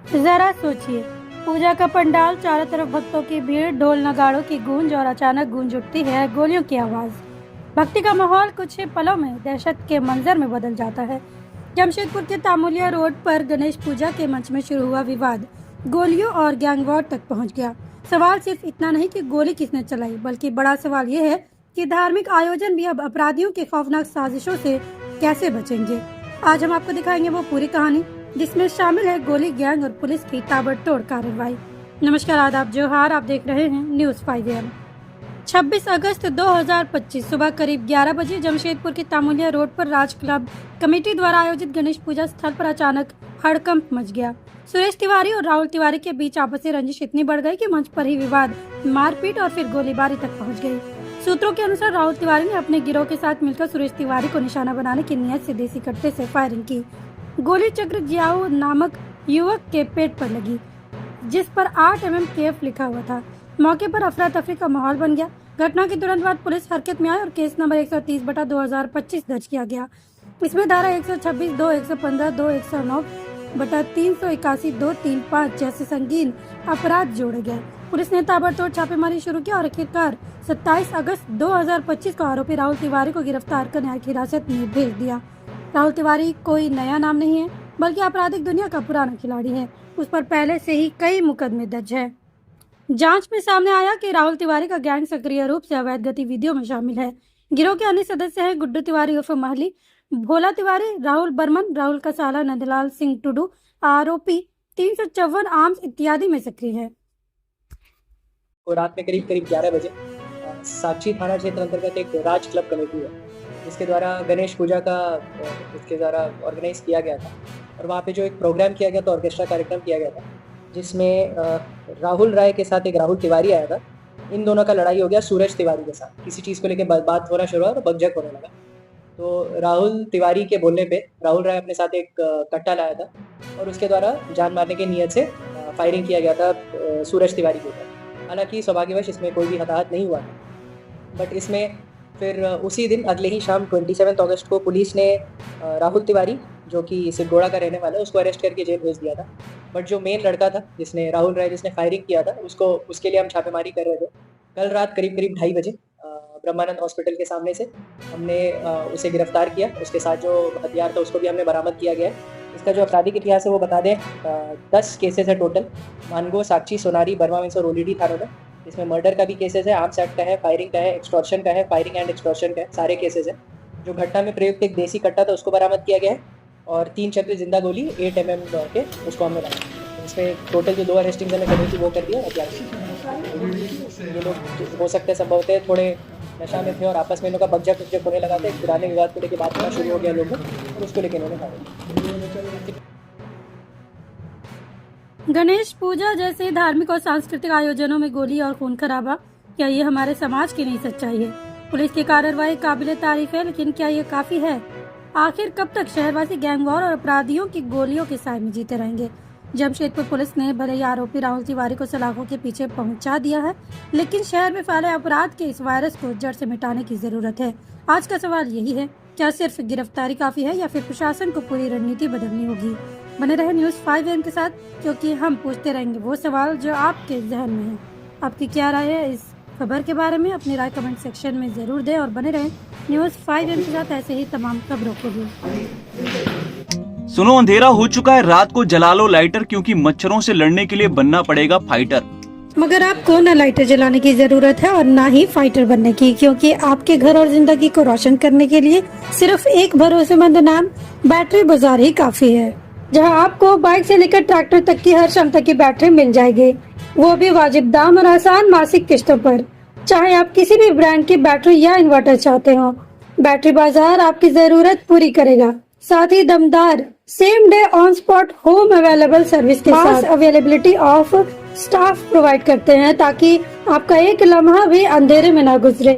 जरा सोचिए, पूजा का पंडाल, चारों तरफ भक्तों की भीड़, ढोल नगाड़ों की गूंज और अचानक गूंज उठती है गोलियों की आवाज। भक्ति का माहौल कुछ ही पलों में दहशत के मंजर में बदल जाता है। जमशेदपुर के तामुलिया रोड पर गणेश पूजा के मंच में शुरू हुआ विवाद गोलियों और गैंगवॉर तक पहुंच गया। सवाल सिर्फ इतना नहीं कि गोली किसने चलाई, बल्कि बड़ा सवाल ये है कि धार्मिक आयोजन भी अब अपराधियों की खौफनाक साजिशों से कैसे बचेंगे। आज हम आपको दिखाएंगे वो पूरी कहानी जिसमें शामिल है गोली गैंग और पुलिस की ताबड़तोड़ कार्रवाई। नमस्कार, आदाब, जोहार। आप देख रहे हैं न्यूज़ 5 AM। 26 अगस्त 2025 सुबह करीब 11 बजे जमशेदपुर के तामुलिया रोड पर राज क्लब कमेटी द्वारा आयोजित गणेश पूजा स्थल पर अचानक हड़कंप मच गया। सुरेश तिवारी और राहुल तिवारी के बीच आपसी रंजिश इतनी बढ़ गई कि मंच पर ही विवाद, मारपीट और फिर गोलीबारी तक पहुंच गई। सूत्रों के अनुसार राहुल तिवारी ने अपने गिरोह के साथ मिलकर सुरेश तिवारी को निशाना बनाने की नियत से देसी कट्टे से फायरिंग की। गोली चक्र जियाऊ नामक युवक के पेट पर लगी, जिस पर 8 mm केफ लिखा हुआ था। मौके पर अफरा तफरी का माहौल बन गया। घटना के तुरंत बाद पुलिस हरकत में आई और केस नंबर 130/2025 दर्ज किया गया। इसमें धारा 126, 2, 115, 2, 109/381, 2, 3, 5 जैसे संगीन अपराध जोड़े गए। पुलिस ने ताबड़तोड़ छापेमारी शुरू की और आखिरकार 27 अगस्त 2025 को आरोपी राहुल तिवारी को गिरफ्तार कर न्यायिक हिरासत में भेज दिया। राहुल तिवारी कोई नया नाम नहीं है, बल्कि आपराधिक दुनिया का पुराना खिलाड़ी है। उस पर पहले से ही कई मुकदमे दर्ज है। जांच में सामने आया कि राहुल तिवारी का गैंग सक्रिय रूप से अवैध गतिविधियों में शामिल है। गिरोह के अन्य सदस्य हैं गुड्डू तिवारी उर्फ महली, भोला तिवारी, राहुल बर्मन, राहुल कसाला, नंदलाल सिंह टुडू, आरोपी 354 आर्म्स इत्यादि में सक्रिय है। रात में करीब 11 बजे साक्षी थाना क्षेत्र अंतर्गत एक राज क्लब कमेटी है, जिसके द्वारा गणेश पूजा का इसके द्वारा ऑर्गेनाइज किया गया था। और वहाँ पे जो एक प्रोग्राम किया गया था, ऑर्केस्ट्रा कार्यक्रम किया गया था, जिसमें राहुल राय के साथ एक राहुल तिवारी आया था। इन दोनों का लड़ाई हो गया सूरज तिवारी के साथ। किसी चीज़ को लेकर बात होना शुरू हुआ और बकझक होने लगा। तो राहुल तिवारी के बोलने पे राहुल राय अपने साथ एक कट्टा लाया था और उसके द्वारा जान मारने की नीयत से फायरिंग किया गया था सूरज तिवारी के ऊपर। हालांकि सौभाग्यवश इसमें कोई भी हताहत नहीं हुआ था। बट इसमें फिर उसी दिन अगले ही शाम 27 अगस्त को पुलिस ने राहुल तिवारी, जो कि सिरगोड़ा का रहने वाला है, उसको अरेस्ट करके जेल भेज दिया था। बट जो मेन लड़का था, जिसने राहुल राय जिसने फायरिंग किया था, उसके लिए हम छापेमारी कर रहे थे। कल रात करीब 2:30 बजे ब्रह्मानंद हॉस्पिटल के सामने से हमने उसे गिरफ्तार किया। उसके साथ जो हथियार था उसको भी हमने बरामद किया गया है। इसका जो आपराधिक इतिहास है वो बता दें, 10 केसेस है टोटल। मानगो, साक्षी, सोनारी, बर्मा मिन्स और ओलीडी थानों में। इसमें मर्डर का भी केसेस है, आर्म्स एक्ट का है, फायरिंग का है, एक्सटॉर्शन का है, फायरिंग एंड एक्सटॉर्शन का है, सारे केसेस है। जो घटना में प्रयुक्त एक देसी कट्टा था उसको बरामद किया गया है और 3 चक्र जिंदा गोली 8 mm के उसको हमने बरामद। इसमें टोटल जो 2 अरेस्टिंग हमने करनी थी वो कर दिया। ये लोग हो सकते हैं संभवतः थोड़े नशा में थे और आपस में इनका बकझक होने लगा था। एक पुराने विवाद को लेकर बात करना शुरू हो गया लोगों और उसको लेकर इन्होंने कहा। गणेश पूजा जैसे धार्मिक और सांस्कृतिक आयोजनों में गोली और खून खराबा, क्या ये हमारे समाज की नई सच्चाई है? पुलिस की कार्रवाई काबिले तारीफ है, लेकिन क्या ये काफी है? आखिर कब तक शहरवासी गैंगवॉर और अपराधियों की गोलियों के साए में जीते रहेंगे? जमशेदपुर पुलिस ने भले ही आरोपी राहुल तिवारी को सलाखों के पीछे पहुंचा दिया है, लेकिन शहर में फैले अपराध के इस वायरस को जड़ से मिटाने की जरूरत है। आज का सवाल यही है, क्या सिर्फ गिरफ्तारी काफी है या फिर प्रशासन को पूरी रणनीति बदलनी होगी? बने रहे न्यूज़ 5 AM के साथ, क्योंकि हम पूछते रहेंगे वो सवाल जो आपके जहन में है। आपकी क्या राय है इस खबर के बारे में? अपनी राय कमेंट सेक्शन में जरूर दें और बने रहें न्यूज़ 5 AM के साथ ऐसे ही तमाम खबरों के लिए। सुनो, अंधेरा हो चुका है, रात को जला लो लाइटर, क्योंकि मच्छरों से लड़ने के लिए बनना पड़ेगा फाइटर। मगर आपको न लाइटर जलाने की जरूरत है और न ही फाइटर बनने की, क्योंकि आपके घर और जिंदगी को रोशन करने के लिए सिर्फ एक भरोसेमंद नाम बैटरी बाजार ही काफी है, जहां आपको बाइक से लेकर ट्रैक्टर तक की हर क्षमता की बैटरी मिल जाएगी, वो भी वाजिब दाम और आसान मासिक किस्तों पर। चाहे आप किसी भी ब्रांड की बैटरी या इन्वर्टर चाहते हो, बैटरी बाजार आपकी जरूरत पूरी करेगा। साथ ही दमदार same day on spot home available service के साथ अवेलेबिलिटी ऑफ स्टाफ प्रोवाइड करते हैं, ताकि आपका एक लम्हा भी अंधेरे में ना गुजरे।